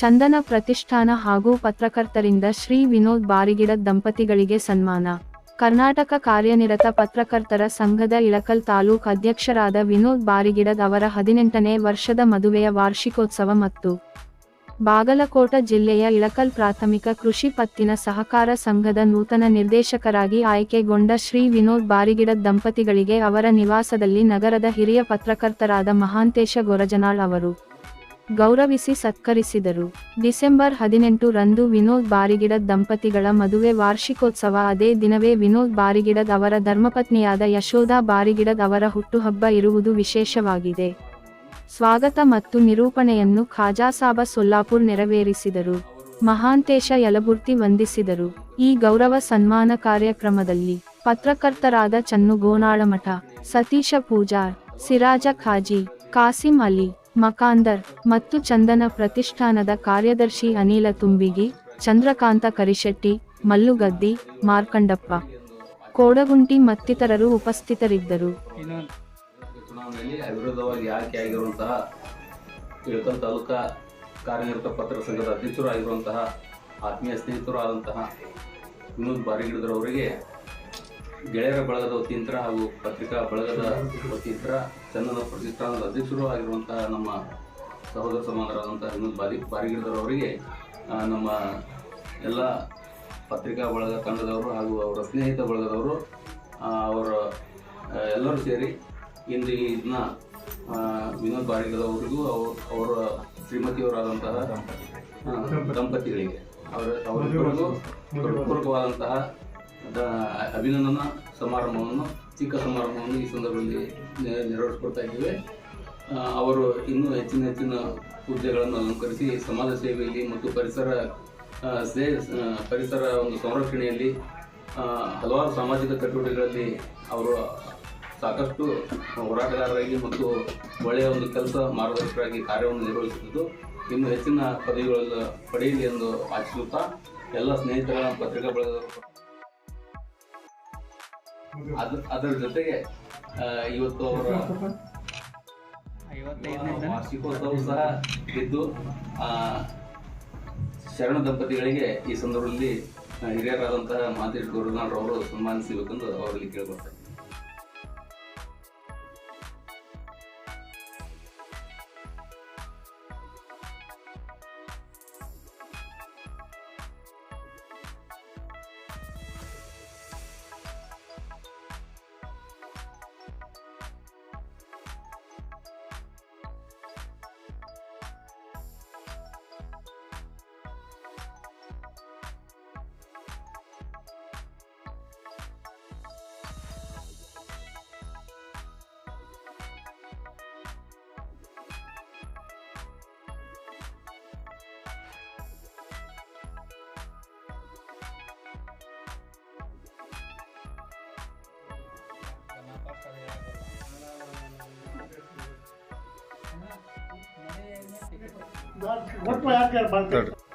ಚಂದನ ಪ್ರತಿಷ್ಠಾನ ಹಾಗೂ ಪತ್ರಕರ್ತರಿಂದ ಶ್ರೀ ವಿನೋದ್ ಬಾರಿಗಿಡ ದಂಪತಿಗಳಿಗೆ ಸನ್ಮಾನ. ಕರ್ನಾಟಕ ಕಾರ್ಯನಿರತ ಪತ್ರಕರ್ತರ ಸಂಘದ ಇಳಕಲ್ ತಾಲೂಕ್ ಅಧ್ಯಕ್ಷರಾದ ವಿನೋದ್ ಬಾರಿಗಿಡದ್ ಅವರ 18ನೇ ವರ್ಷದ ಮದುವೆಯ ವಾರ್ಷಿಕೋತ್ಸವ ಮತ್ತು ಬಾಗಲಕೋಟ ಜಿಲ್ಲೆಯ ಇಳಕಲ್ ಪ್ರಾಥಮಿಕ ಕೃಷಿ ಪತ್ತಿನ ಸಹಕಾರ ಸಂಘದ ನೂತನ ನಿರ್ದೇಶಕರಾಗಿ ಆಯ್ಕೆಗೊಂಡ ಶ್ರೀ ವಿನೋದ್ ಬಾರಿಗಿಡದ್ ದಂಪತಿಗಳಿಗೆ ಅವರ ನಿವಾಸದಲ್ಲಿ ನಗರದ ಹಿರಿಯ ಪತ್ರಕರ್ತರಾದ ಮಹಾಂತೇಶ ಗೊರಜನಾಳ್ ಅವರು ಗೌರವಿಸಿ ಸತ್ಕರಿಸಿದರು. ಡಿಸೆಂಬರ್ 18 ರಂದು ವಿನೋದ್ ಬಾರಿಗಿಡದ್ ದಂಪತಿಗಳ ಮದುವೆ ವಾರ್ಷಿಕೋತ್ಸವ. ಅದೇ ದಿನವೇ ವಿನೋದ್ ಬಾರಿಗಿಡದ್ ಅವರ ಧರ್ಮಪತ್ನಿಯಾದ ಯಶೋಧಾ ಬಾರಿಗಿಡದ್ ಅವರ ಹುಟ್ಟುಹಬ್ಬ ಇರುವುದು ವಿಶೇಷವಾಗಿದೆ. ಸ್ವಾಗತ ಮತ್ತು ನಿರೂಪಣೆಯನ್ನು ಖಾಜಾಸಾಬ ಸೊಲ್ಲಾಪುರ್ ನೆರವೇರಿಸಿದರು. ಮಹಾಂತೇಶ ಯಲಬುರ್ತಿ ವಂದಿಸಿದರು. ಈ ಗೌರವ ಸನ್ಮಾನ ಕಾರ್ಯಕ್ರಮದಲ್ಲಿ ಪತ್ರಕರ್ತರಾದ ಚನ್ನು ಗೋನಾಳಮಠ, ಸತೀಶ ಪೂಜಾರ್, ಸಿರಾಜ ಖಾಜಿ, ಕಾಸಿಂ ಅಲಿ ಮಕಾಂದರ್ ಮತ್ತು ಚಂದನ ಪ್ರತಿಷ್ಠಾನದ ಕಾರ್ಯದರ್ಶಿ ಅನಿಲ ತುಂಬಿಗಿ, ಚಂದ್ರಕಾಂತ ಕರಿಶೆಟ್ಟಿ, ಮಲ್ಲುಗದ್ದಿ, ಮಾರ್ಕಂಡಪ್ಪ ಕೋಡಗುಂಟಿ ಮತ್ತಿತರರು ಉಪಸ್ಥಿತರಿದ್ದರು. ಚುನಾವಣೆಯಲ್ಲಿ ಅವಿರೋಧವಾಗಿ ಆಯ್ಕೆಯಾಗಿರುವಂತಹ ಇಳಕಲ್ ತಾಲೂಕಾ ಕಾರ್ಯನಿರತ ಪತ್ರ ಸಂಘದ ಅಧ್ಯಕ್ಷರು ಆಗಿರುವಂತಹ ಆತ್ಮೀಯ ಸ್ನೇಹಿತರು ಆದಂತಹ ವಿನೋದ್ ಬಾರಿಗಿಡದವರಿಗೆ ಗೆಳೆಯರ ಬಳಗದ ವತಿಯಿಂದ ಹಾಗೂ ಪತ್ರಿಕಾ ಬಳಗದ ವತಿಯಿಂದ ಚಂದನ ಪ್ರತಿಷ್ಠಾನದ ಅಧ್ಯಕ್ಷರು ಆಗಿರುವಂತಹ ನಮ್ಮ ಸಹೋದರ ಸಮಾನರಾದಂತಹ ವಿನೋದ್ ಬಾರಿಗಿಡದವರಿಗೆ ನಮ್ಮ ಎಲ್ಲ ಪತ್ರಿಕಾ ಬಳಗ ತಂಡದವರು ಹಾಗೂ ಅವರ ಸ್ನೇಹಿತ ಬಳಗದವರು ಅವರು ಎಲ್ಲರೂ ಸೇರಿ ಇಂದು ಈ ದಿನ ವಿನೋದ್ ಬಾರಿಗಿಡದವರಿಗೂ ಅವರ ಶ್ರೀಮತಿಯವರಾದಂತಹ ದಂಪತಿಗಳಿಗೆ ಅವರಿಬ್ಬರಿಗೂ ಹೃತ್ಪೂರ್ವಕವಾದಂತಹ ಅಭಿನಂದನಾ ಸಮಾರಂಭವನ್ನು ಚಿಕ್ಕ ಸಮಾರಂಭವನ್ನು ಈ ಸಂದರ್ಭದಲ್ಲಿ ನೆರವೇರಿಸಿಕೊಡ್ತಾ ಇದ್ದೇವೆ. ಅವರು ಇನ್ನೂ ಹೆಚ್ಚಿನ ಹುದ್ದೆಗಳನ್ನು ಅಲಂಕರಿಸಿ ಸಮಾಜ ಸೇವೆಯಲ್ಲಿ ಮತ್ತು ಪರಿಸರ ಒಂದು ಸಂರಕ್ಷಣೆಯಲ್ಲಿ ಹಲವಾರು ಸಾಮಾಜಿಕ ಚಟುವಟಿಕೆಗಳಲ್ಲಿ ಅವರು ಸಾಕಷ್ಟು ಹೋರಾಟಗಾರರಾಗಿ ಮತ್ತು ಒಳ್ಳೆಯ ಒಂದು ಕೆಲಸ ಮಾರ್ಗದರ್ಶಕರಾಗಿ ಕಾರ್ಯವನ್ನು ನಿರ್ವಹಿಸುತ್ತಿದ್ದು ಇನ್ನು ಹೆಚ್ಚಿನ ಪದವಿಗಳನ್ನು ಪಡೆಯಲಿ ಎಂದು ಆಶಿಸುತ್ತಾ ಎಲ್ಲ ಸ್ನೇಹಿತರ ಪತ್ರಿಕಾ ಬಳಗದವರು ಅದರ ಜೊತೆಗೆ ಇವತ್ತು ಅವರ ವಾರ್ಷಿಕೋತ್ಸವ ಸಹ ಇದ್ದು ಶರಣ ದಂಪತಿಗಳಿಗೆ ಈ ಸಂದರ್ಭದಲ್ಲಿ ಹಿರಿಯರಾದಂತಹ ಮಹಾಂತೇಶ ಗೊರಜನಾಳ್ ಅವರು ಸನ್ಮಾನಿಸಬೇಕೆಂದು ಅವರಲ್ಲಿ ಕೇಳಿಕೊಳ್ತಾರೆ. what